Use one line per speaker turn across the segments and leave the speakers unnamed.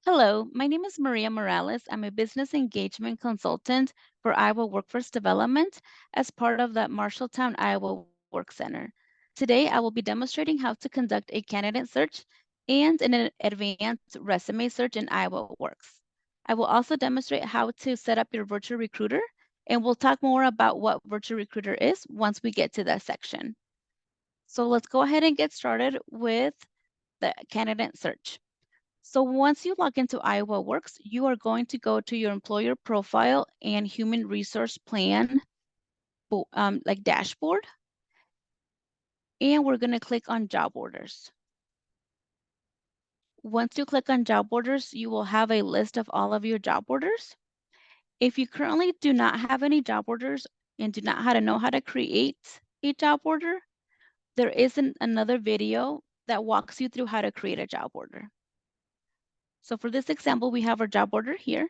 Hello, my name is Maria Morales. I'm a business engagement consultant for Iowa Workforce Development as part of the Marshalltown, Iowa Work Center. Today, I will be demonstrating how to conduct a candidate search and an advanced resume search in Iowa Works. I will also demonstrate how to set up your virtual recruiter, and we'll talk more about what virtual recruiter is once we get to that section. So let's go ahead and get started with the candidate search. So once you log into Iowa Works, you are going to go to your employer profile and human resource plan like dashboard, and we're going to click on job orders. Once you click on job orders, you will have a list of all of your job orders. If you currently do not have any job orders and do not know how to create a job order, there is another video that walks you through how to create a job order. So for this example, we have our job order here.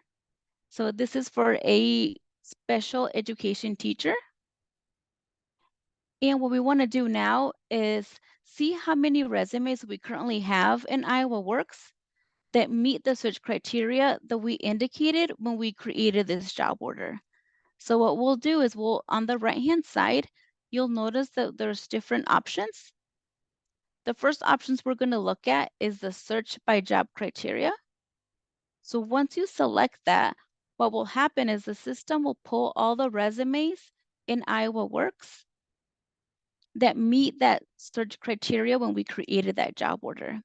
So this is for a special education teacher. And what we want to do now is see how many resumes we currently have in Iowa Works that meet the search criteria that we indicated when we created this job order. So what we'll do is on the right-hand side, you'll notice that there's different options. The first options we're going to look at is the search by job criteria. So once you select that, what will happen is the system will pull all the resumes in Iowa Works that meet that search criteria when we created that job order.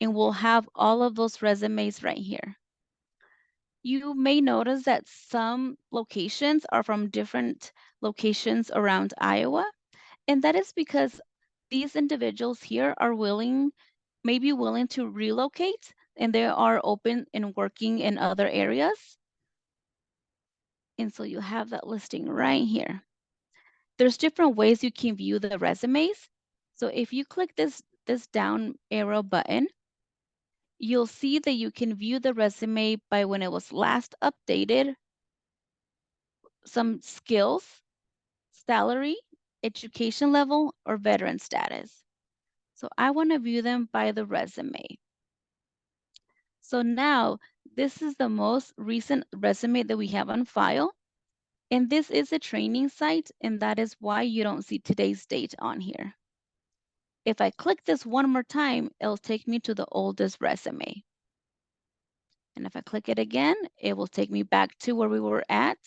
And we'll have all of those resumes right here. You may notice that some locations are from different locations around Iowa, and that is because these individuals here are maybe willing to relocate, and they are open and working in other areas. And so you have that listing right here. There's different ways you can view the resumes. So if you click this down arrow button, you'll see that you can view the resume by when it was last updated, some skills, salary, education level, or veteran status. So I want to view them by the resume. So now this is the most recent resume that we have on file. And this is a training site, and that is why you don't see today's date on here. If I click this one more time, it'll take me to the oldest resume. And if I click it again, it will take me back to where we were at,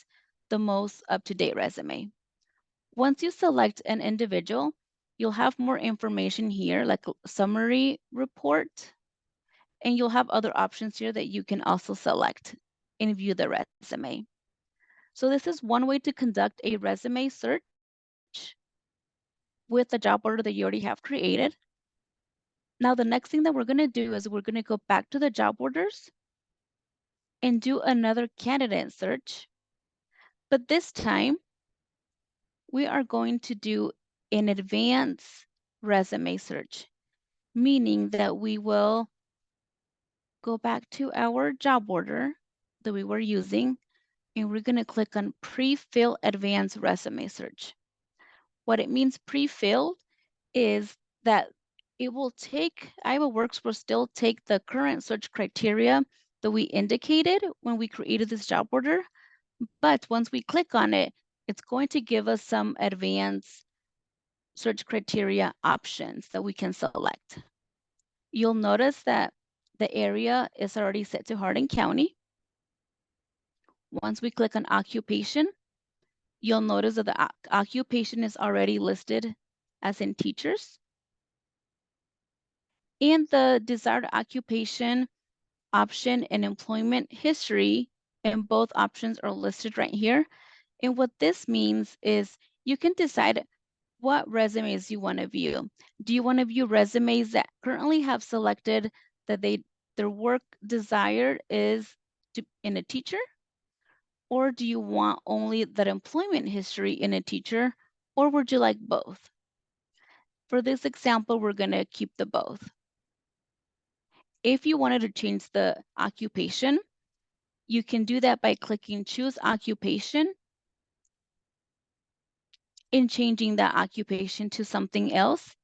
the most up-to-date resume. Once you select an individual, you'll have more information here, like a summary report, and you'll have other options here that you can also select and view the resume. So this is one way to conduct a resume search with the job order that you already have created. Now, the next thing that we're going to do is we're going to go back to the job orders and do another candidate search. But this time, we are going to do an advanced resume search, meaning that we will go back to our job order that we were using, and we're going to click on Pre-fill Advanced Resume Search. What it means pre-filled is that IowaWorks will still take the current search criteria that we indicated when we created this job order. But once we click on it, it's going to give us some advanced search criteria options that we can select. You'll notice that the area is already set to Hardin County. Once we click on occupation, you'll notice that the occupation is already listed as in teachers. And the desired occupation option and employment history, and both options are listed right here. And what this means is you can decide what resumes you want to view. Do you want to view resumes that currently have selected that their work desired is in a teacher? Or do you want only that employment history in a teacher? Or would you like both? For this example, we're going to keep the both. If you wanted to change the occupation, you can do that by clicking Choose Occupation and changing that occupation to something else,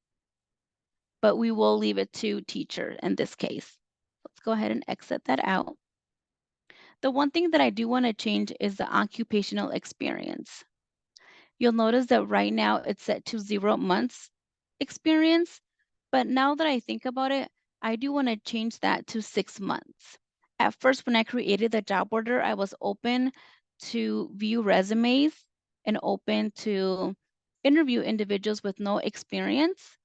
but we will leave it to teacher in this case. Let's go ahead and exit that out. The one thing that I do want to change is the occupational experience. You'll notice that right now it's set to 0 months experience, but now that I think about it, I do want to change that to 6 months. At first, when I created the job order, I was open to view resumes and open to interview individuals with no experience,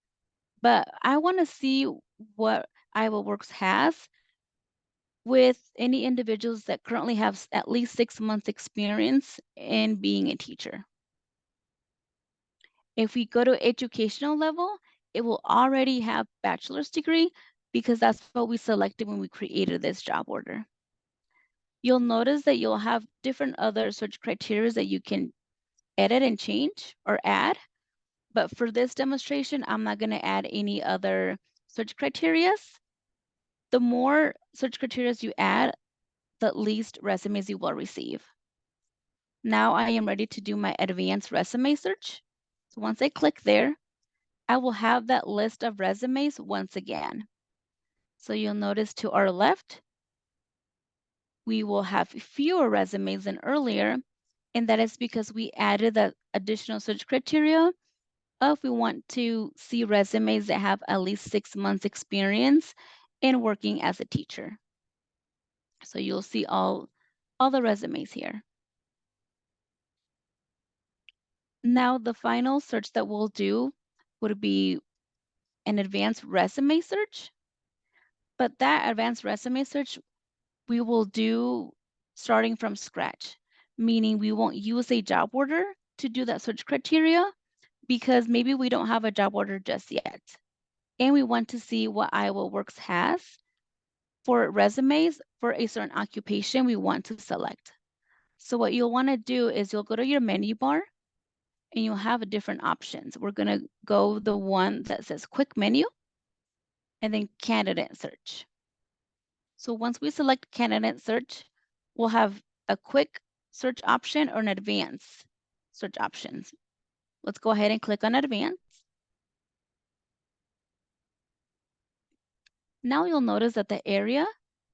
but I want to see what IowaWorks has with any individuals that currently have at least 6 months experience in being a teacher. If we go to educational level, it will already have bachelor's degree because that's what we selected when we created this job order. You'll notice that you'll have different other search criteria that you can edit and change or add. But for this demonstration, I'm not going to add any other search criteria. The more search criteria you add, the least resumes you will receive. Now I am ready to do my advanced resume search. So once I click there, I will have that list of resumes once again. So you'll notice to our left, we will have fewer resumes than earlier, and that is because we added the additional search criteria of we want to see resumes that have at least 6 months experience in working as a teacher. So you'll see all the resumes here. Now the final search that we'll do would be an advanced resume search, but that advanced resume search we will do starting from scratch, meaning we won't use a job order to do that search criteria because maybe we don't have a job order just yet. And we want to see what IowaWorks has for resumes for a certain occupation we want to select. So what you'll want to do is you'll go to your menu bar and you'll have different options. We're going to go the one that says quick menu and then candidate search. So once we select candidate search, we'll have a quick search option or an advanced search options. Let's go ahead and click on advanced. Now you'll notice that the area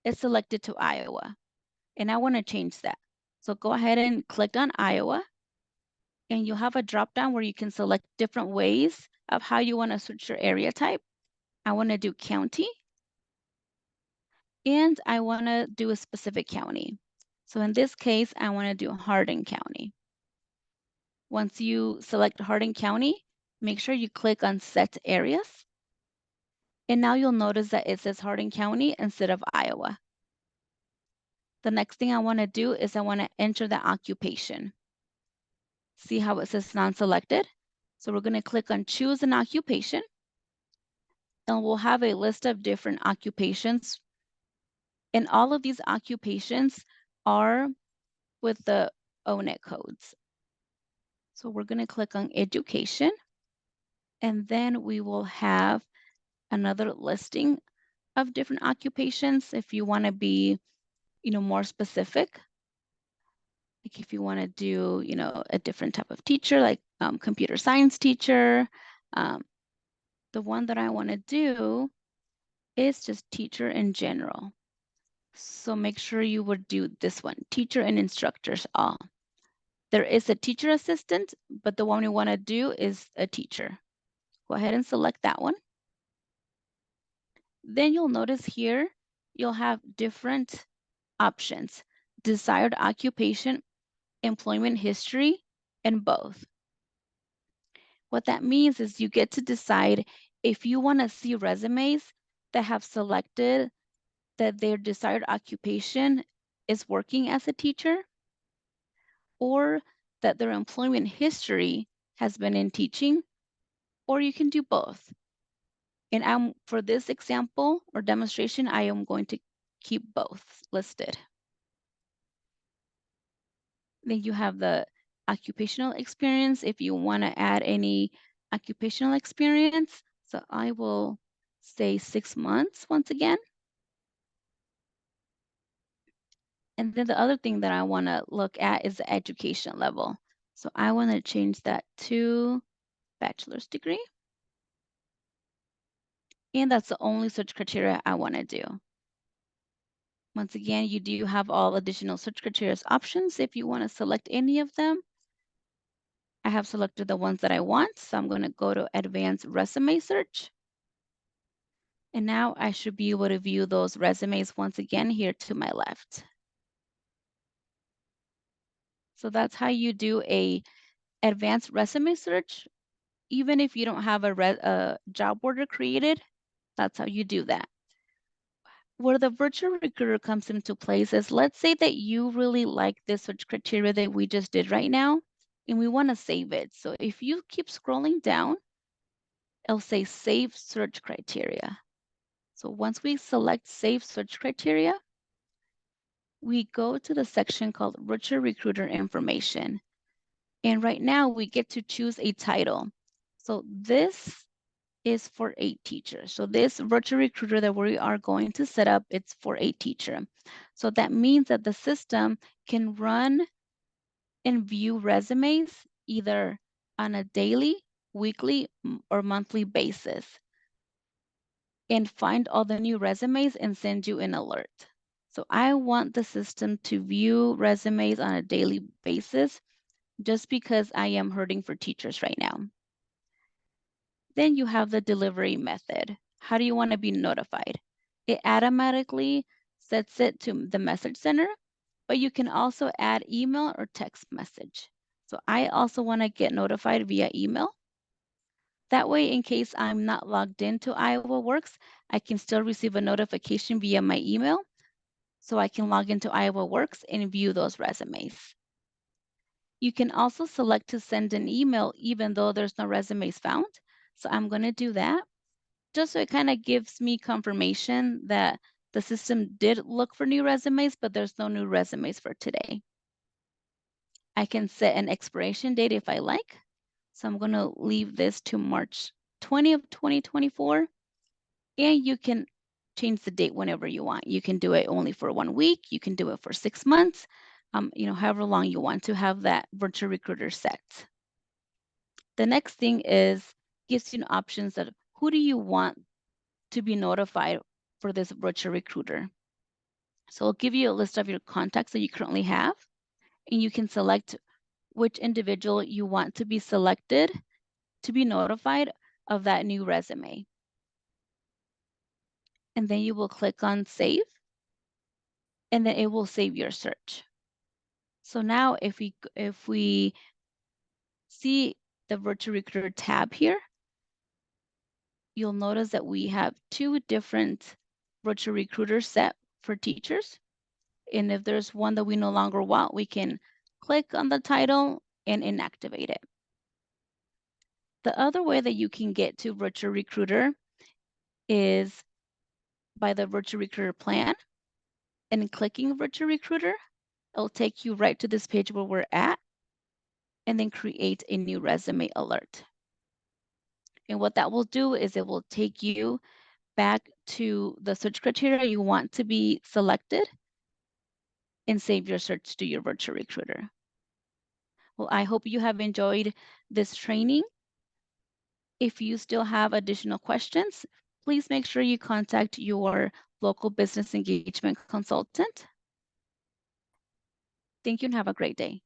is selected to Iowa, and I want to change that. So go ahead and click on Iowa, and you'll have a drop down where you can select different ways of how you want to search your area type. I want to do county, and I want to do a specific county. So in this case, I want to do Hardin County. Once you select Hardin County, make sure you click on Set Areas. And now you'll notice that it says Hardin County instead of Iowa. The next thing I want to do is I want to enter the occupation. See how it says non-selected? So we're going to click on Choose an Occupation. And we'll have a list of different occupations. And all of these occupations are with the ONIT codes. So we're going to click on Education. And then we will have another listing of different occupations if you want to be, more specific. Like if you want to do, a different type of teacher, like computer science teacher. The one that I want to do is just teacher in general. So make sure you would do this one, teacher and instructors all. There is a teacher assistant, but the one we want to do is a teacher. Go ahead and select that one. Then you'll notice here, you'll have different options, desired occupation, employment history, and both. What that means is you get to decide if you want to see resumes that have selected that their desired occupation is working as a teacher, or that their employment history has been in teaching, or you can do both. And for this example or demonstration, I am going to keep both listed. Then you have the occupational experience if you want to add any occupational experience. So I will say 6 months once again. And then the other thing that I want to look at is the education level. So I want to change that to bachelor's degree. And that's the only search criteria I want to do. Once again, you do have all additional search criteria options if you want to select any of them. I have selected the ones that I want, so I'm going to go to Advanced Resume Search. And now I should be able to view those resumes once again here to my left. So that's how you do a advanced resume search. Even if you don't have a job order created, that's how you do that. Where the virtual recruiter comes into place is, let's say that you really like this search criteria that we just did right now, and we want to save it. So if you keep scrolling down, it'll say Save Search Criteria. So once we select Save Search Criteria, we go to the section called Virtual Recruiter Information. And right now we get to choose a title. So this is for a teacher. So this virtual recruiter that we are going to set up, it's for a teacher. So that means that the system can run and view resumes either on a daily, weekly, or monthly basis, and find all the new resumes and send you an alert. So I want the system to view resumes on a daily basis just because I am hurting for teachers right now. Then you have the delivery method. How do you want to be notified? It automatically sets it to the message center, but you can also add email or text message. So I also want to get notified via email. That way, in case I'm not logged into Iowa Works, I can still receive a notification via my email, so I can log into Iowa Works and view those resumes. You can also select to send an email even though there's no resumes found. So I'm going to do that just so it kind of gives me confirmation that the system did look for new resumes, but there's no new resumes for today. I can set an expiration date if I like. So I'm going to leave this to March 20 of 2024. And you can change the date whenever you want. You can do it only for 1 week. You can do it for 6 months, however long you want to have that virtual recruiter set. The next thing is gives you options that who do you want to be notified for this virtual recruiter. So it'll give you a list of your contacts that you currently have, and you can select which individual you want to be selected to be notified of that new resume. And then you will click on Save, and then it will save your search. So now if we see the virtual recruiter tab here, you'll notice that we have 2 different virtual recruiters set for teachers. And if there's one that we no longer want, we can click on the title and inactivate it. The other way that you can get to Virtual Recruiter is by the Virtual Recruiter plan, and clicking Virtual Recruiter, it'll take you right to this page where we're at, and then create a new resume alert. And what that will do is it will take you back to the search criteria you want to be selected and save your search to your Virtual Recruiter. Well, I hope you have enjoyed this training. If you still have additional questions, please make sure you contact your local business engagement consultant. Thank you and have a great day.